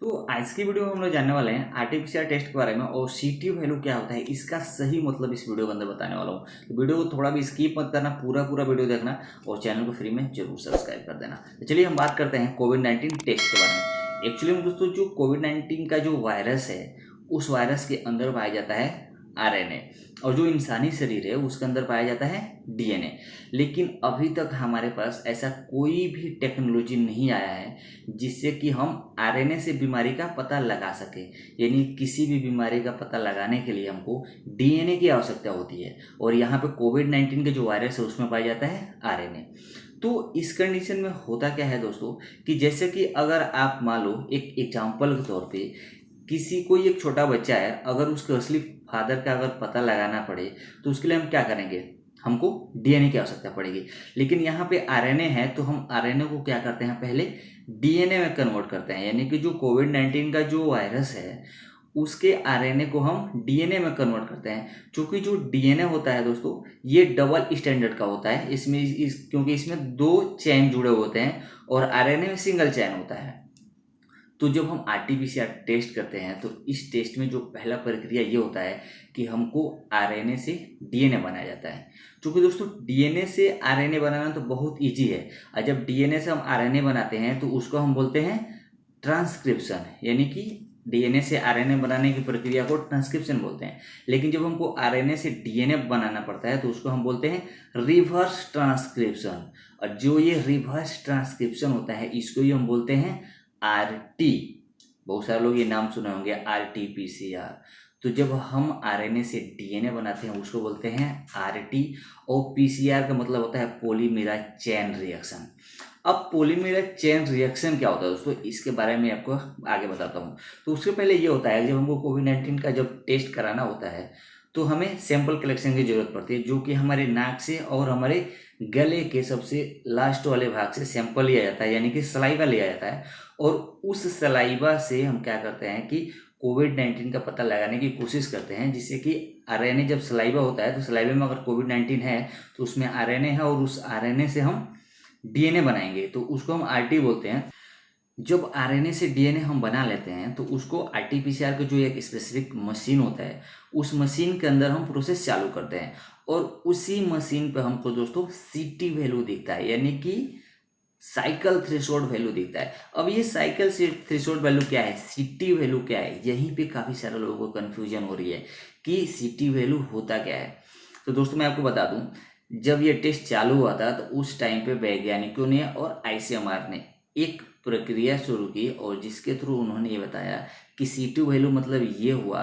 तो आज की वीडियो में हम लोग जानने वाले हैं आरटीपीसीआर टेस्ट के बारे में और सीटी वैल्यू क्या होता है इसका सही मतलब इस वीडियो के अंदर बताने वाला हूँ। तो वीडियो को थोड़ा भी स्किप मत करना, पूरा पूरा वीडियो देखना और चैनल को फ्री में जरूर सब्सक्राइब कर देना। तो चलिए हम बात करते हैं कोविड-19 टेस्ट के बारे में। एक्चुअली में दोस्तों जो कोविड-19 का जो वायरस है उस वायरस के अंदर पाया जाता है आरएनए और जो इंसानी शरीर है उसके अंदर पाया जाता है डीएनए। लेकिन अभी तक हमारे पास ऐसा कोई भी टेक्नोलॉजी नहीं आया है जिससे कि हम आरएनए से बीमारी का पता लगा सके। यानी किसी भी बीमारी का पता लगाने के लिए हमको डीएनए की आवश्यकता होती है और यहाँ पे कोविड-19 के जो वायरस है उसमें पाया जाता है आरएनए। तो इस कंडीशन में होता क्या है दोस्तों कि जैसे कि अगर आप मान लो एक एग्जाम्पल के तौर पे किसी कोई एक छोटा बच्चा है, अगर उसके असली फादर का अगर पता लगाना पड़े तो उसके लिए हम क्या करेंगे, हमको डीएनए की आवश्यकता पड़ेगी। लेकिन यहाँ पे आरएनए है तो हम आरएनए को क्या करते हैं, पहले डीएनए में कन्वर्ट करते हैं। यानी कि जो कोविड-19 का जो वायरस है उसके आरएनए को हम डीएनए में कन्वर्ट करते हैं। क्योंकि जो डीएनए होता है दोस्तों ये डबल स्टैंडर्ड का होता है, क्योंकि इसमें 2 चेन जुड़े होते हैं और आरएनए में सिंगल चेन होता है। तो जब हम आरटीपीसीआर टेस्ट करते हैं तो इस टेस्ट में जो पहला प्रक्रिया ये होता है कि हमको आरएनए से डीएनए बनाया जाता है। क्योंकि दोस्तों डीएनए से आरएनए बनाना तो बहुत इजी है और जब डीएनए से हम आरएनए बनाते हैं तो उसको हम बोलते हैं ट्रांसक्रिप्शन। यानी कि डीएनए से आरएनए बनाने की प्रक्रिया को ट्रांसक्रिप्शन बोलते हैं। लेकिन जब हमको आरएनए से डीएनए बनाना पड़ता है तो उसको हम बोलते हैं रिवर्स ट्रांसक्रिप्शन। और जो ये रिवर्स ट्रांसक्रिप्शन होता है इसको ही हम बोलते हैं आरटी। बहुत सारे लोग ये नाम सुने होंगे आरटीपीसीआर। तो जब हम आरएनए से डीएनए बनाते हैं उसको बोलते हैं आरटी और पीसीआर का मतलब होता है पॉलीमेराज चेन रिएक्शन। अब पॉलीमेराज चेन रिएक्शन क्या होता है दोस्तों, इसके बारे में आपको आगे बताता हूँ। तो उसके पहले ये होता है जब हमको कोविड-19 का जब टेस्ट कराना होता है तो हमें सैंपल कलेक्शन की जरूरत पड़ती है, जो कि हमारे नाक से और हमारे गले के सबसे लास्ट वाले भाग से सैंपल लिया जाता है, यानी कि सलाइवा लिया जाता है। और उस सलाइवा से हम क्या करते हैं कि कोविड-19 का पता लगाने की कोशिश करते हैं, जिससे कि आरएनए जब सलाइवा होता है तो सलाइवा में अगर कोविड-19 है तो उसमें आरएनए है और उस आरएनए से हम डीएनए बनाएंगे तो उसको हम आरटी बोलते हैं। जब आरएनए से डीएनए हम बना लेते हैं तो उसको आरटीपीसीआर का जो एक स्पेसिफिक मशीन होता है उस मशीन के अंदर हम प्रोसेस चालू करते हैं और उसी मशीन पे हमको दोस्तों सीटी वैल्यू दिखता है, यानी कि साइकिल थ्रेशोल्ड वैल्यू दिखता है। अब ये साइकिल थ्रेशोल्ड वैल्यू क्या है, सीटी वैल्यू क्या है, यहीं पे काफ़ी सारे लोगों को कन्फ्यूजन हो रही है कि सीटी वैल्यू होता क्या है। तो दोस्तों मैं आपको बता दूं, जब ये टेस्ट चालू हुआ था तो उस टाइम पे वैज्ञानिकों ने और आईसीएमआर ने एक प्रक्रिया शुरू की और जिसके थ्रू उन्होंने ये बताया कि सीटी वैल्यू मतलब ये हुआ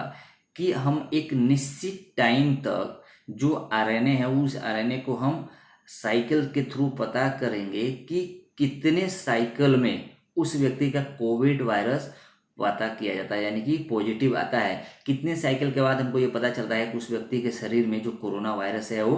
कि हम एक निश्चित टाइम तक जो आरएनए है उस आरएनए को हम साइकिल के थ्रू पता करेंगे कि कितने साइकिल में उस व्यक्ति का कोविड वायरस पता किया जाता है, यानी कि पॉजिटिव आता है। कितने साइकिल के बाद हमको ये पता चलता है कि उस व्यक्ति के शरीर में जो कोरोना वायरस है वो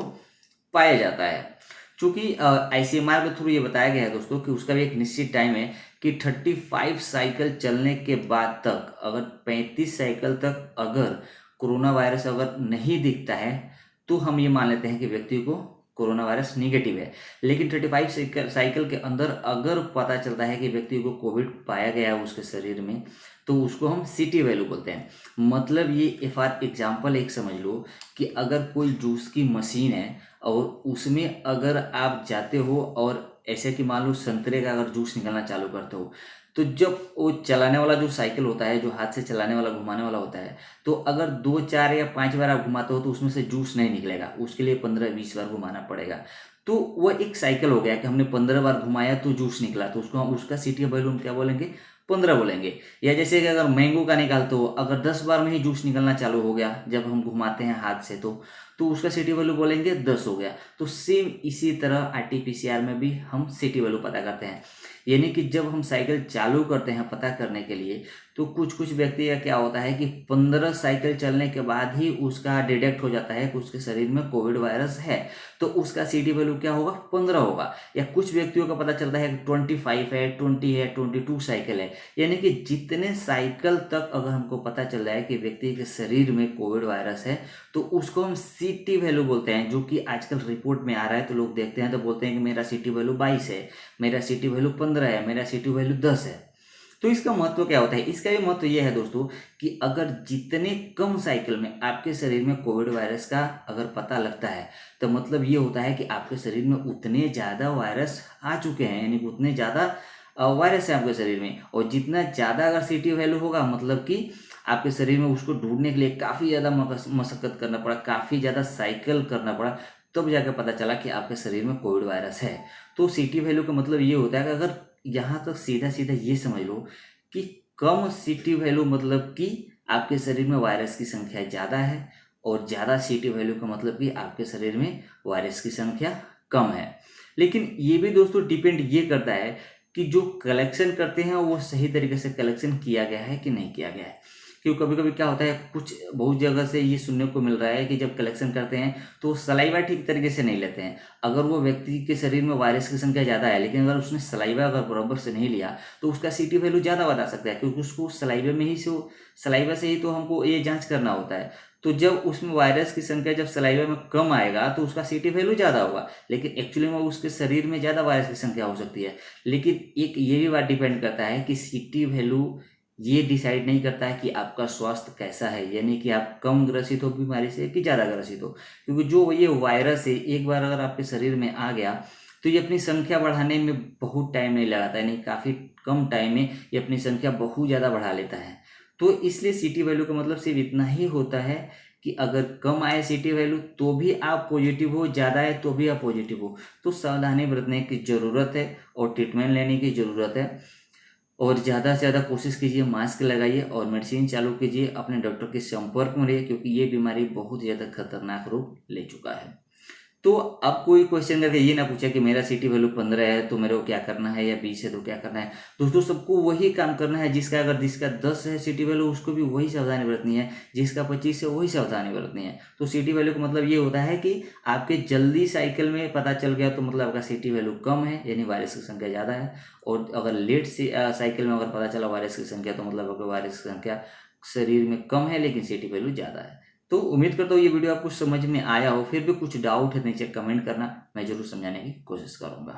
पाया जाता है। चूँकि आईसीएमआर के थ्रू ये बताया गया है दोस्तों कि उसका भी एक निश्चित टाइम है कि 35 साइकिल चलने के बाद तक, अगर 35 साइकिल तक अगर कोरोना वायरस अगर नहीं दिखता है तो हम ये मान लेते हैं कि व्यक्ति को कोरोना वायरस निगेटिव है। लेकिन 35 साइकिल के अंदर अगर पता चलता है कि व्यक्ति को कोविड पाया गया है उसके शरीर में तो उसको हम सीटी वैल्यू बोलते हैं। मतलब ये फॉर एग्जाम्पल एक समझ लो कि अगर कोई जूस की मशीन है और उसमें अगर आप जाते हो और ऐसे कि मान लो संतरे का अगर जूस निकलना चालू करते हो तो जब वो चलाने वाला जो साइकिल होता है, जो हाथ से चलाने वाला घुमाने वाला होता है, तो अगर 2 4 या 5 बार आप घुमाते हो तो उसमें से जूस नहीं निकलेगा, उसके लिए 15 20 बार घुमाना पड़ेगा। तो वो एक साइकिल हो गया कि हमने 15 बार घुमाया तो जूस निकला, तो उसको हम उसका सीटी वैल्यू हम क्या बोलेंगे, 15 बोलेंगे। या जैसे कि अगर मैंगो का निकालते हो, अगर 10 बार में ही जूस निकलना चालू हो गया जब हम घुमाते हैं हाथ से तो उसका सीटी वैल्यू बोलेंगे 10 हो गया। तो सेम इसी तरह आरटीपीसीआर में भी हम सीटी वैल्यू पता करते हैं। यानी कि जब हम साइकिल चालू करते हैं पता करने के लिए तो कुछ व्यक्ति का क्या होता है कि 15 साइकिल चलने के बाद ही उसका डिटेक्ट हो जाता है कि उसके शरीर में कोविड वायरस है, तो उसका सीटी वैल्यू क्या होगा, 15 होगा। या कुछ व्यक्तियों का पता चलता है कि 25 है, 20 है, 22 साइकिल है। यानी कि जितने साइकिल तक अगर हमको पता चल रहा है कि व्यक्ति के शरीर में कोविड वायरस है तो उसको हम सीटी वैल्यू बोलते हैं, जो कि आजकल रिपोर्ट में आ रहा है। तो लोग देखते हैं तो बोलते हैं कि मेरा सीटी वैल्यू 22 है, मेरा सीटी वैल्यू 15 है, मेरा सीटी वैल्यू 10 है। तो इसका महत्व क्या होता है? इसका भी महत्व ये है दोस्तों कि अगर जितने कम साइकिल में आपके शरीर में कोविड वायरस का अगर पता लगता है तो मतलब ये होता है कि आपके शरीर में उतने ज़्यादा वायरस आ चुके हैं, यानी कि उतने ज़्यादा वायरस है आपके शरीर में। और जितना ज़्यादा अगर CT वैल्यू होगा मतलब कि आपके शरीर में उसको ढूंढने के लिए काफ़ी ज़्यादा मशक्कत करना पड़ा, काफ़ी ज़्यादा साइकिल करना पड़ा, तब जाकर पता चला कि आपके शरीर में कोविड वायरस है। तो CT वैल्यू का मतलब ये होता है कि अगर यहाँ तक सीधा सीधा ये समझ लो कि कम CT वैल्यू मतलब कि आपके शरीर में वायरस की संख्या ज़्यादा है, और ज़्यादा CT वैल्यू का मतलब कि आपके शरीर में वायरस की संख्या कम है। लेकिन ये भी दोस्तों डिपेंड ये करता है कि जो कलेक्शन करते हैं वो सही तरीके से कलेक्शन किया गया है कि नहीं किया गया है। क्योंकि कभी कभी क्या होता है, कुछ बहुत जगह से ये सुनने को मिल रहा है कि जब कलेक्शन करते हैं तो सलाइवा ठीक तरीके से नहीं लेते हैं। अगर वो व्यक्ति के शरीर में वायरस की संख्या ज़्यादा है लेकिन अगर उसने सलाइवा अगर बराबर से नहीं लिया तो उसका CT वैल्यू ज़्यादा बता सकता है, क्योंकि उसको सलाइवा से ही तो हमको ये जाँच करना होता है। तो जब उसमें वायरस की संख्या जब सलाइवा में कम आएगा तो उसका CT वैल्यू ज़्यादा होगा, लेकिन एक्चुअली में उसके शरीर में ज़्यादा वायरस की संख्या हो सकती है। लेकिन एक ये भी बात डिपेंड करता है कि CT वैल्यू ये डिसाइड नहीं करता है कि आपका स्वास्थ्य कैसा है, यानी कि आप कम ग्रसित हो बीमारी से कि ज़्यादा ग्रसित हो। क्योंकि जो ये वायरस है एक बार अगर आपके शरीर में आ गया तो ये अपनी संख्या बढ़ाने में बहुत टाइम नहीं लगाता, यानी काफ़ी कम टाइम में ये अपनी संख्या बहुत ज़्यादा बढ़ा लेता है। तो इसलिए CT वैल्यू का मतलब सिर्फ इतना ही होता है कि अगर कम आए CT वैल्यू तो भी आप पॉजिटिव हो, ज़्यादा है तो भी आप पॉजिटिव हो। तो सावधानी बरतने की ज़रूरत है और ट्रीटमेंट लेने की ज़रूरत है। और ज़्यादा से ज़्यादा कोशिश कीजिए, मास्क लगाइए और मेडिसिन चालू कीजिए, अपने डॉक्टर के संपर्क में रहिए, क्योंकि ये बीमारी बहुत ज़्यादा खतरनाक रूप ले चुका है। तो अब कोई क्वेश्चन करके ये ना पूछे कि मेरा CT वैल्यू 15 है तो मेरे को क्या करना है, या 20 है तो क्या करना है। दोस्तों सबको वही काम करना है, जिसका 10 है CT वैल्यू उसको भी वही सावधानी बरतनी है, जिसका 25 है वही सावधानी बरतनी है। तो CT वैल्यू का मतलब ये होता है कि आपके जल्दी साइकिल में पता चल गया तो मतलब आपका CT वैल्यू कम है, यानी वायरस की संख्या ज़्यादा है। और अगर लेट साइकिल में अगर पता चला वायरस की संख्या तो मतलब आपके वायरस की संख्या शरीर में कम है लेकिन CT वैल्यू ज़्यादा है। तो उम्मीद करता हूँ ये वीडियो आपको समझ में आया हो। फिर भी कुछ डाउट है नीचे कमेंट करना, मैं जरूर समझाने की कोशिश करूँगा।